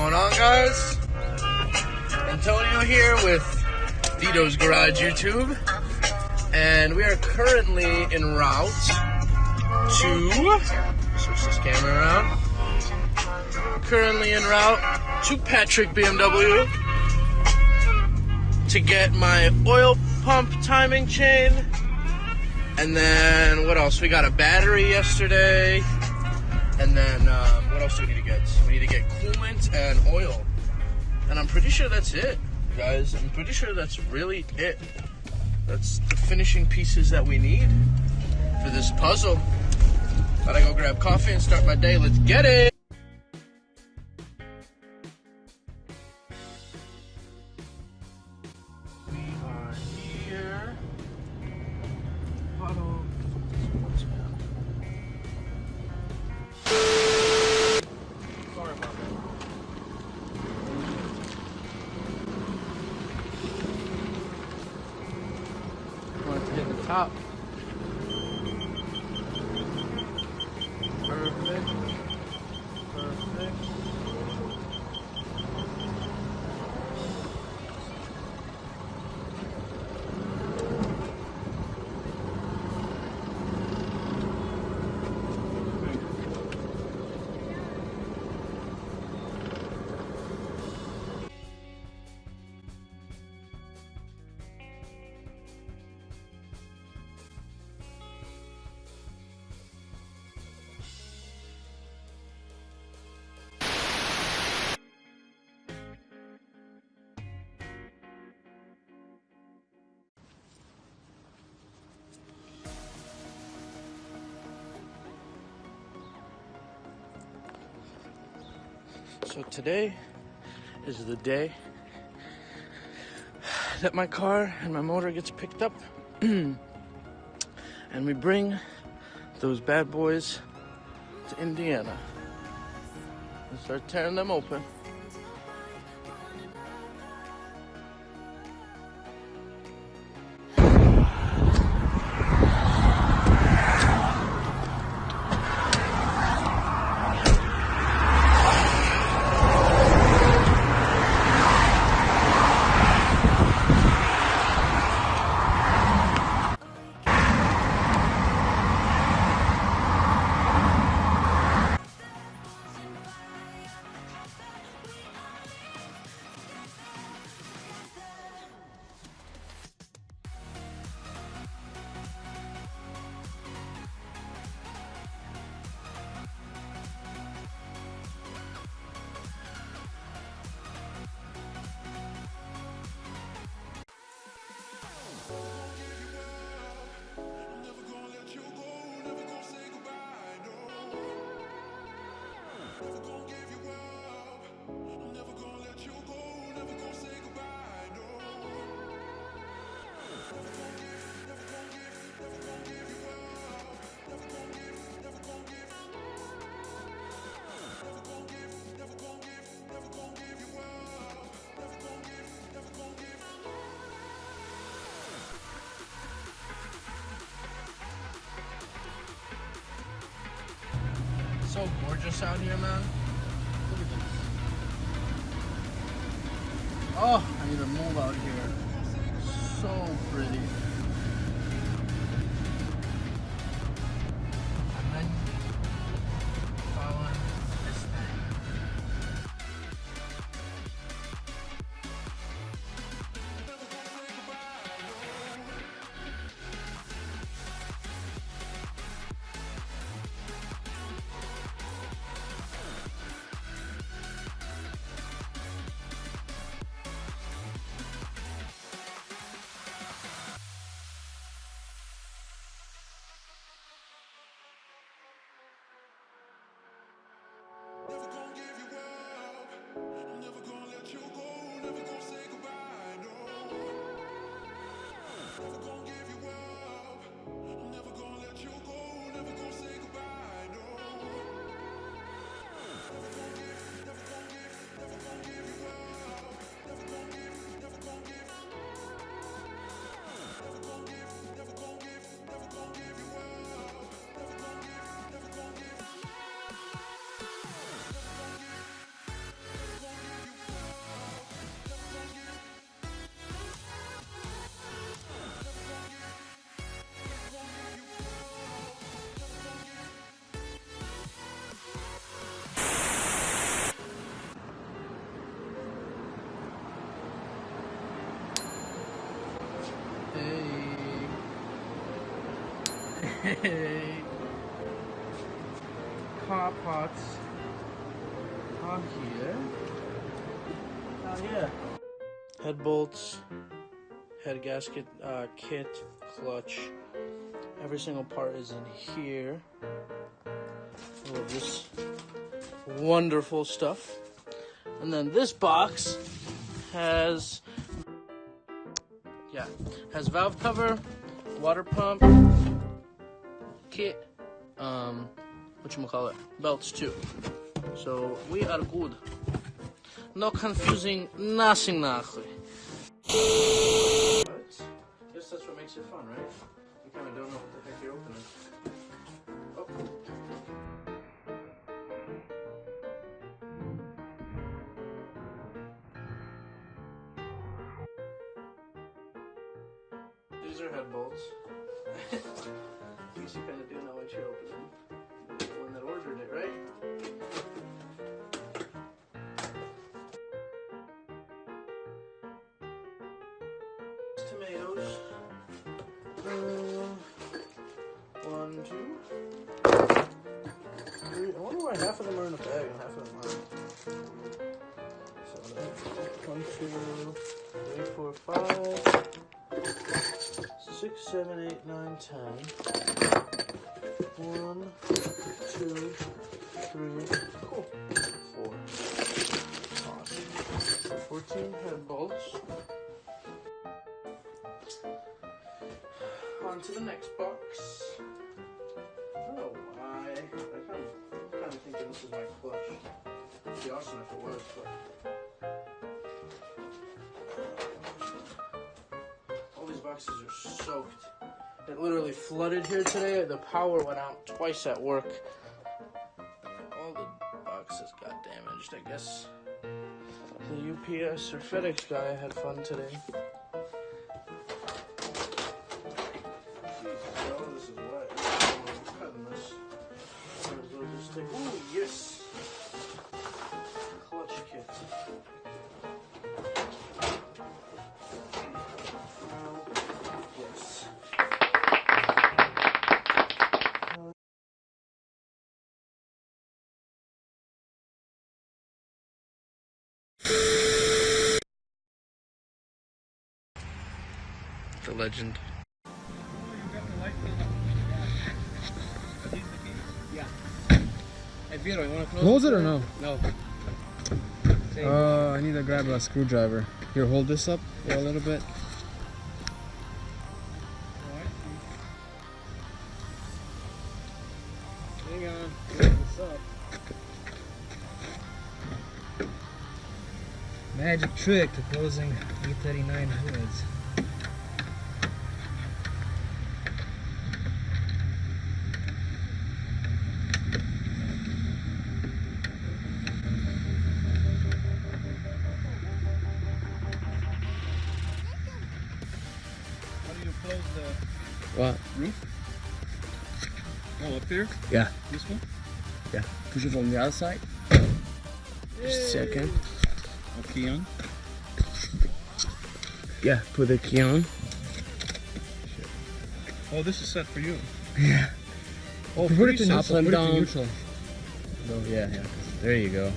going on, guys? Antonio here with VITO'S Garage YouTube, and we are currently en route to switch this camera around. Currently en route to Patrick BMW to get my oil pump timing chain, and then what else? We got a battery yesterday, and then what else do we need to get? We need to get coolant and oil, and I'm pretty sure that's it, guys. I'm pretty sure that's really it. That's the finishing pieces that we need for this puzzle. Gotta go grab coffee and start my day. Let's get it! We are here. Bottle. Sorry about that. Want to hit the top. Perfect. Perfect. So today is the day that my car and my motor gets picked up and we bring those bad boys to Indiana and start tearing them open. So gorgeous out here, man. Look at this. Oh, I need to move out here. So pretty. And then following this thing. car parts are here. Oh yeah. Head bolts, head gasket, kit, clutch. Every single part is in here. All of this wonderful stuff. And then this box has valve cover, water pump, kit, belts too. So we are good. No confusing, nothing. But I guess that's what makes it fun, right? You kind of don't know what the heck you're opening. Oh. These are head bolts. At least you kind of do know what you're opening. You're the one that ordered it, right? Tomatoes. 1, 2, 3. I wonder why half of them are in a bag and half of them aren't. So 1, 2, 3, 4, 5, 6, 7, 8, 9, 10. 1, 2, 3, cool. 4. Awesome. 14 head bolts. On to the next box. I don't know why. I'm kind of thinking this is my clutch. It'd be awesome if it was, but all these boxes are soaked. It literally flooded here today. The power went out twice at work. All the boxes got damaged, I guess. The UPS or FedEx guy had fun today. Ooh, yes! Clutch kit. Yes. The legend. Hey Vito, you want to close it or no? No. I need to grab a screwdriver. Here, hold this up for a little bit. Hang on, hold this up. Magic trick to closing E39 hoods. What? Roof? Oh, up there? Yeah. This one? Yeah. Push it from the other side. Just a second. A key on? Yeah, put the key on. Oh, this is set for you. Yeah. Oh, put it in neutral. up and down. Neutral. Oh, yeah. There you go.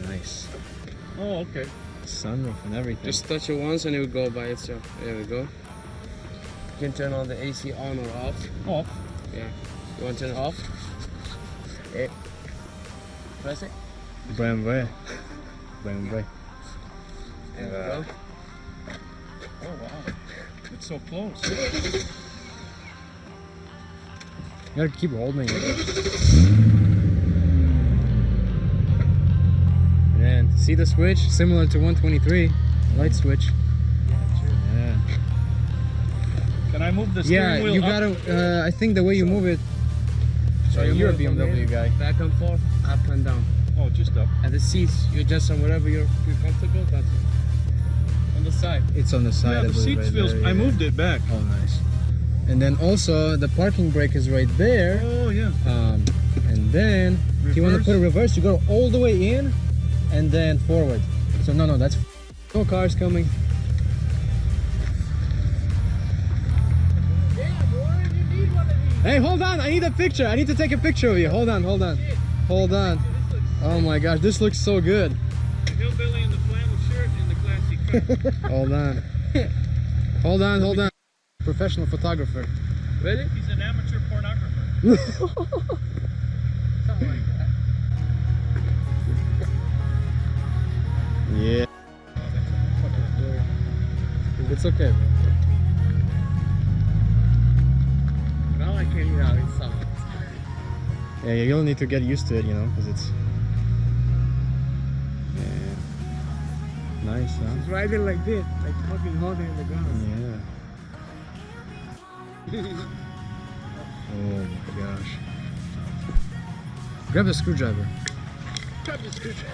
Nice. Oh, okay. Sunroof and everything. Just touch it once and it will go by itself. There we go. You can turn on the AC on or off. Off. Yeah. You want to turn it off? Yeah. Press it. BMW. BMW. There we go. Oh, wow. It's so close. You gotta keep holding it. And then, see the switch? Similar to 123. Light switch. Yeah. Can I move the steering wheel you up? gotta, I think the way you move it. So you're a BMW guy. Back and forth, up and down. Oh, just up. And the seats, you adjust on whatever you're comfortable. That's it. On the side. It's on the side. Yeah, the seat feels. I moved it back. Oh, nice. And then also the parking brake is right there. Oh, yeah. And then if you want to put it reverse, you go all the way in and then forward. So no, that's no cars coming. Yeah, boy, you need one of these. Hey, hold on. I need a picture. I need to take a picture of you. Hold on, hold on. Hold on. Oh my gosh, this looks so good. The hillbilly in the flannel shirt and the classy cut. Hold on. Hold on, hold on. Professional photographer. Really? He's an amateur pornographer. Something like that. Yeah. It's okay, bro. Now I can hear how it sounds. Yeah, you'll need to get used to it, you know, because it's... Yeah. Nice, huh? It's riding like this, like fucking holding in the ground. Yeah. Oh my gosh. Grab a screwdriver. Grab the screwdriver.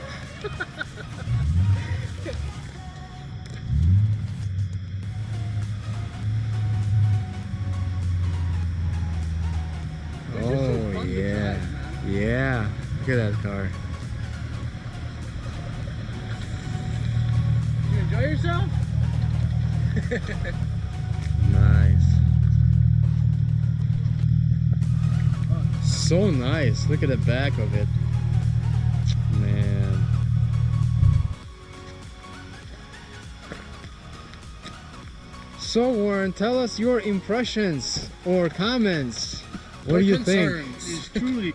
Oh yeah. Yeah. Look at that car. You enjoy yourself? Nice. So nice. Look at the back of it. Man. So Warren, tell us your impressions or comments. What do you think? Is truly